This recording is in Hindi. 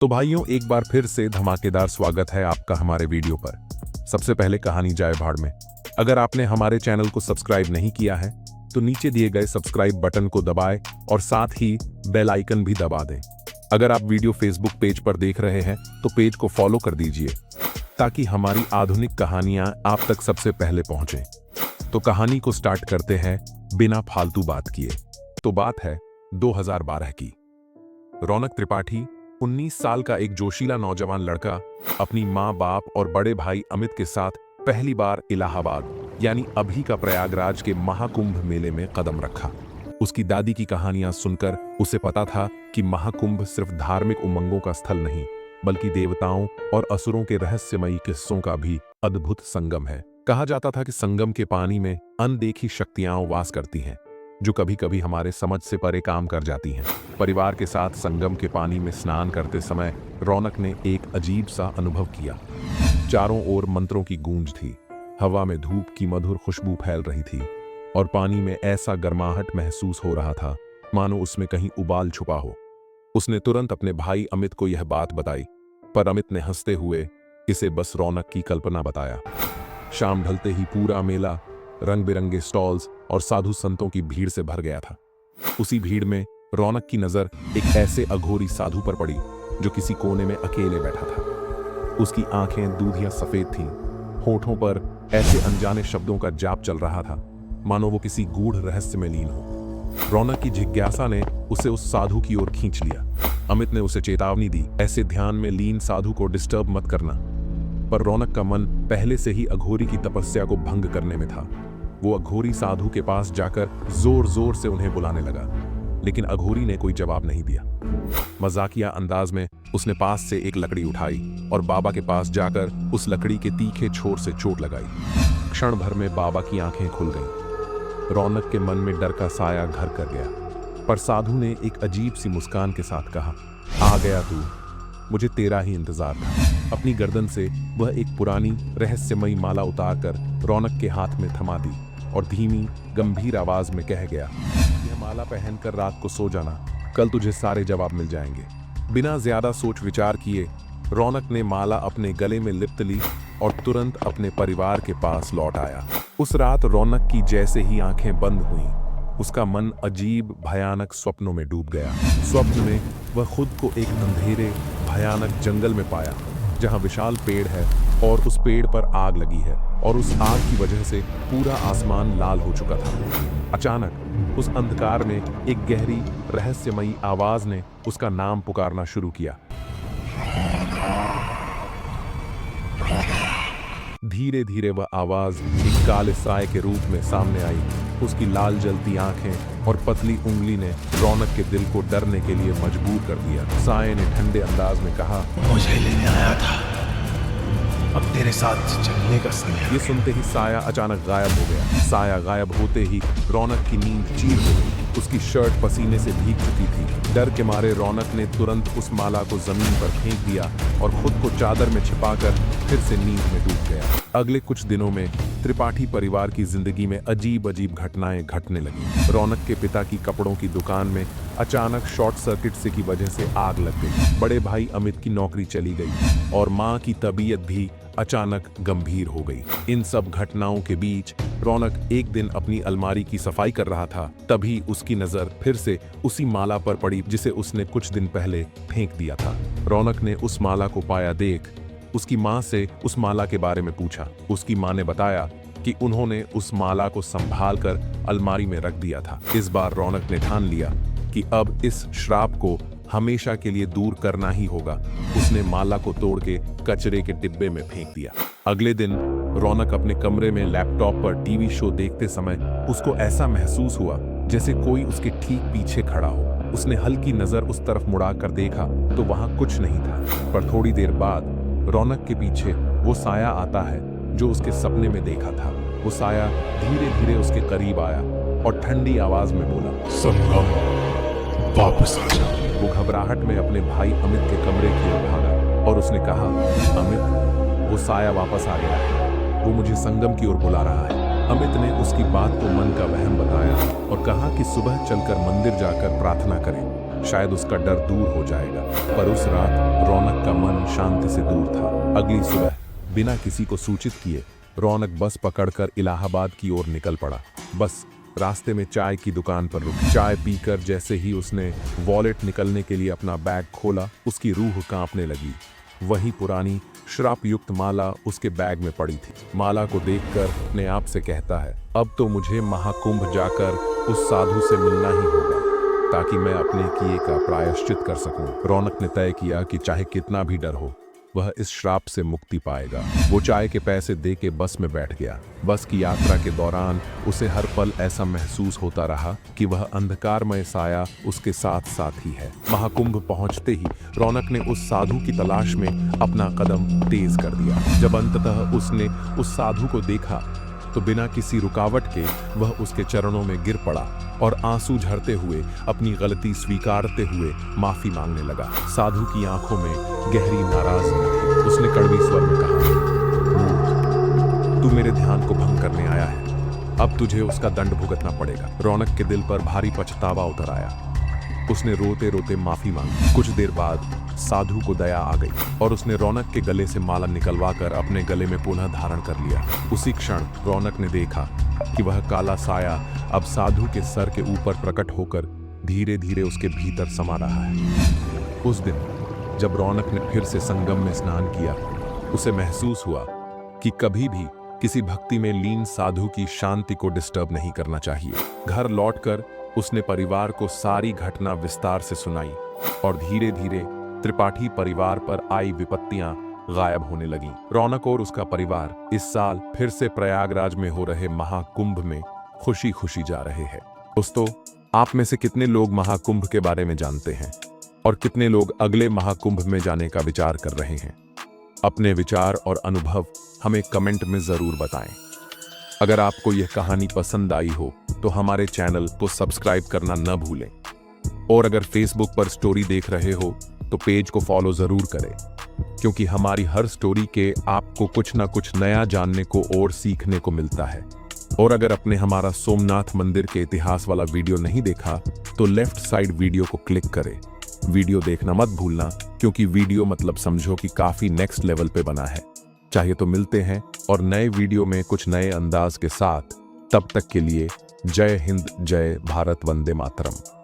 तो भाइयों, एक बार फिर से धमाकेदार स्वागत है आपका हमारे वीडियो पर। सबसे पहले कहानी जाए भाड़ में। अगर आपने हमारे चैनल को सब्सक्राइब नहीं किया है तो नीचे दिए गए सब्सक्राइब बटन को दबाएं और साथ ही बेल आइकन भी दबा दें। अगर आप वीडियो फेसबुक पेज पर देख रहे हैं तो पेज को फॉलो कर दीजिए ताकि हमारी आधुनिक कहानियां आप तक सबसे पहले पहुंचे। तो कहानी को स्टार्ट करते हैं बिना फालतू बात किए। तो बात है 2012 की। रौनक त्रिपाठी 19 साल का एक जोशीला नौजवान लड़का अपनी माँ बाप और बड़े भाई अमित के साथ पहली बार इलाहाबाद यानी अभी का प्रयागराज के महाकुंभ मेले में कदम रखा। उसकी दादी की कहानियां सुनकर उसे पता था कि महाकुंभ सिर्फ धार्मिक उमंगों का स्थल नहीं बल्कि देवताओं और असुरों के रहस्यमयी किस्सों का भी अद्भुत संगम है। कहा जाता था कि संगम के पानी में अनदेखी शक्तियां वास करती हैं जो कभी कभी हमारे समझ से परे काम कर जाती हैं। परिवार के साथ संगम के पानी में स्नान करते समय रौनक ने एक अजीब सा अनुभव किया। चारों ओर मंत्रों की गूंज थी, हवा में धूप की मधुर खुशबू फैल रही थी और पानी में ऐसा गर्माहट महसूस हो रहा था मानो उसमें कहीं उबाल छुपा हो। उसने तुरंत अपने भाई अमित को यह बात बताई, पर अमित ने हंसते हुए इसे बस रौनक की कल्पना बताया। शाम ढलते ही पूरा मेला रंग बिरंगे स्टॉल्स और साधु संतों की भीड़ से भर गया था। उसी भीड़ में रौनक की नजर एक ऐसे अघोरी साधु पर पड़ी जो किसी कोने में अकेले बैठा था। उसकी आंखें दूधिया सफेद थीं, होठों पर ऐसे अनजाने शब्दों का जाप चल रहा था मानो वो किसी गूढ़ रहस्य में लीन हो। रौनक की जिज्ञासा ने उसे उस साधु की ओर खींच लिया। अमित ने उसे चेतावनी दी, ऐसे ध्यान में लीन साधु को डिस्टर्ब मत करना। पर रौनक का मन पहले से ही अघोरी की तपस्या को भंग करने में था। वो अघोरी साधु के पास जाकर जोर जोर से उन्हें बुलाने लगा, लेकिन अघोरी ने कोई जवाब नहीं दिया। मजाकिया अंदाज में उसने पास से एक लकड़ी उठाई और बाबा के पास जाकर उस लकड़ी के तीखे छोर से चोट लगाई। क्षण भर में बाबा की आंखें खुल गईं। रौनक के मन में डर का साया घर कर गया, पर साधु ने एक अजीब सी मुस्कान के साथ कहा, आ गया तू, मुझे तेरा ही इंतजार था। अपनी गर्दन से वह एक पुरानी रहस्यमयी माला उतारकर रौनक के हाथ में थमा दी और धीमी गंभीर आवाज में कह गया, यह माला पहनकर रात को सो जाना, कल तुझे सारे जवाब मिल जाएंगे। बिना ज्यादा सोच विचार किए रौनक ने माला अपने गले में लिपट ली और तुरंत अपने परिवार के पास लौट आया। उस रात रौनक की जैसे ही आंखें बंद हुईं, उसका मन अजीब भयानक स्वप्नों में डूब गया। स्वप्न में वह खुद को एक अंधेरे भयानक जंगल में पाया जहां विशाल पेड़ है और उस पेड़ पर आग लगी है और उस आग की वजह से पूरा आसमान लाल हो चुका था। अचानक उस अंधकार में एक गहरी रहस्यमयी आवाज ने उसका नाम पुकारना शुरू किया। धीरे धीरे वह आवाज एक काले साए के रूप में सामने आई। उसकी लाल जलती आंखें और पतली उंगली ने रौनक के दिल को डरने के लिए मजबूर कर दिया। साए ने ठंडे अंदाज में कहा, मुझे लेने आया था, अब तेरे साथ चलने का समय। ये सुनते ही साया अचानक गायब हो गया। साया गायब होते ही रौनक की नींद चीर हो गई। उसकी शर्ट पसीने से भीग चुकी थी। डर के मारे रौनक ने तुरंत उस माला को जमीन पर फेंक दिया और खुद को चादर में छिपाकर फिर से नींद में डूब गया। अगले कुछ दिनों में त्रिपाठी परिवार की जिंदगी में अजीब अजीब घटनाएं घटने लगी। रौनक के पिता की कपड़ों की दुकान में अचानक शॉर्ट सर्किट से की वजह से आग लग गई। बड़े भाई अमित की नौकरी चली गई और मां की तबीयत भी अचानक गंभीर हो गई। इन सब घटनाओं के बीच रौनक एक दिन अपनी अलमारी की सफाई कर रहा था। तभी उसकी नजर फिर से उसी माला पर पड़ी जिसे उसने कुछ दिन पहले फेंक दिया था। रौनक ने उस माला को पाया देख उसकी मां से उस माला के बारे में पूछा। उसकी मां ने बताया कि उन्होंने उस माला को संभाल कर अलमारी में रख दिया था। इस बार रौनक ने ठान लिया कि अब इस श्राप को हमेशा के लिए दूर करना ही होगा। उसने माला को तोड़ के कचरे के डिब्बे में फेंक दिया। अगले दिन रौनक अपने कमरे में लैपटॉप पर टीवी शो देखते समय उसको ऐसा महसूस हुआ जैसे कोई उसके ठीक पीछे खड़ा हो। उसने हल्की नजर उस तरफ मुड़ा कर देखा तो वहां कुछ नहीं था, पर थोड़ी देर बाद रौनक के पीछे वो साया आता है जो उसके सपने में देखा था। वो साया धीरे धीरे उसके करीब आया और ठंडी आवाज में बोला, संगम वापस आ जा। वो घबराहट में अपने भाई अमित के कमरे की ओर भागा और उसने कहा, अमित, वो साया वापस आ गया है, वो मुझे संगम की ओर बुला रहा है। अमित ने उसकी बात को मन का वहम बताया और कहा कि सुबह चलकर मंदिर जाकर प्रार्थना करें। शायद उसका डर दूर हो जाएगा। पर उस रात रौनक का मन शांति से दूर था। अगली सुबह बिना किसी को सूचित किए रौनक बस पकड़कर इलाहाबाद की ओर निकल पड़ा। बस रास्ते में चाय की दुकान पर रुकी। चाय पीकर जैसे ही उसने वॉलेट निकलने के लिए अपना बैग खोला, उसकी रूह कांपने लगी। वही पुरानी श्राप युक्त माला उसके बैग में पड़ी थी। माला को देखकर अपने आप से कहता है, अब तो मुझे महाकुंभ जाकर उस साधु से मिलना ही होगा ताकि मैं अपने किए का प्रायश्चित कर सकूं। रौनक ने तय किया कि चाहे कितना भी डर हो, वह इस श्राप से मुक्ति पाएगा। वो चाय के पैसे दे के बस में बैठ गया। बस की यात्रा के दौरान उसे हर पल ऐसा महसूस होता रहा कि वह अंधकारमय साया उसके साथ साथ ही है। महाकुंभ पहुंचते ही रौनक ने उस साधु की तलाश में अपना कदम तेज कर दिया। जब अंततः उसने उस साधु को देखा तो बिना किसी रुकावट के वह उसके चरणों में गिर पड़ा और आंसू झरते हुए अपनी गलती स्वीकारते हुए माफी मांगने लगा। साधु की आंखों में गहरी नाराजगी थी। उसने कड़वी स्वर में कहा, मूर्ख, तू मेरे ध्यान को भंग करने आया है, अब तुझे उसका दंड भुगतना पड़ेगा। रौनक के दिल पर भारी पछतावा उतर आया। उसने रोते रोते माफी मांगी। कुछ देर बाद साधु को दया आ गई और उसने रौनक के गले से माला निकलवाकर अपने गले में पुनः धारण कर लिया। उसी क्षण रौनक ने देखा कि वह काला साया अब साधु के सर के ऊपर प्रकट होकर धीरे धीरे उसके भीतर समा रहा है। उस दिन जब रौनक ने फिर से संगम में स्नान किया, उसे महसूस हुआ कि कभी भी किसी भक्ति में लीन साधु की शांति को डिस्टर्ब नहीं करना चाहिए। घर लौटकर उसने परिवार को सारी घटना विस्तार से सुनाई और धीरे धीरे त्रिपाठी परिवार पर आई विपत्तियां गायब होने लगीं। रौनक और उसका परिवार इस साल फिर से प्रयागराज में हो रहे महाकुंभ में खुशी खुशी जा रहे हैं। दोस्तों, आप में से कितने लोग महाकुंभ के बारे में जानते हैं और कितने लोग अगले महाकुंभ में जाने का विचार कर रहे हैं? अपने विचार और अनुभव हमें कमेंट में जरूर बताएं। अगर आपको यह कहानी पसंद आई हो तो हमारे चैनल को सब्सक्राइब करना न भूलें और अगर फेसबुक पर स्टोरी देख रहे हो तो पेज को फॉलो जरूर करें, क्योंकि हमारी हर स्टोरी के आपको कुछ ना कुछ नया जानने को और सीखने को मिलता है। और अगर आपने हमारा सोमनाथ मंदिर के इतिहास वाला वीडियो नहीं देखा तो लेफ्ट साइड वीडियो को क्लिक करें। वीडियो देखना मत भूलना, क्योंकि वीडियो मतलब समझो कि काफी नेक्स्ट लेवल पे बना है। चाहिए तो मिलते हैं और नए वीडियो में कुछ नए अंदाज के साथ। तब तक के लिए जय हिंद, जय भारत, वंदे मातरम।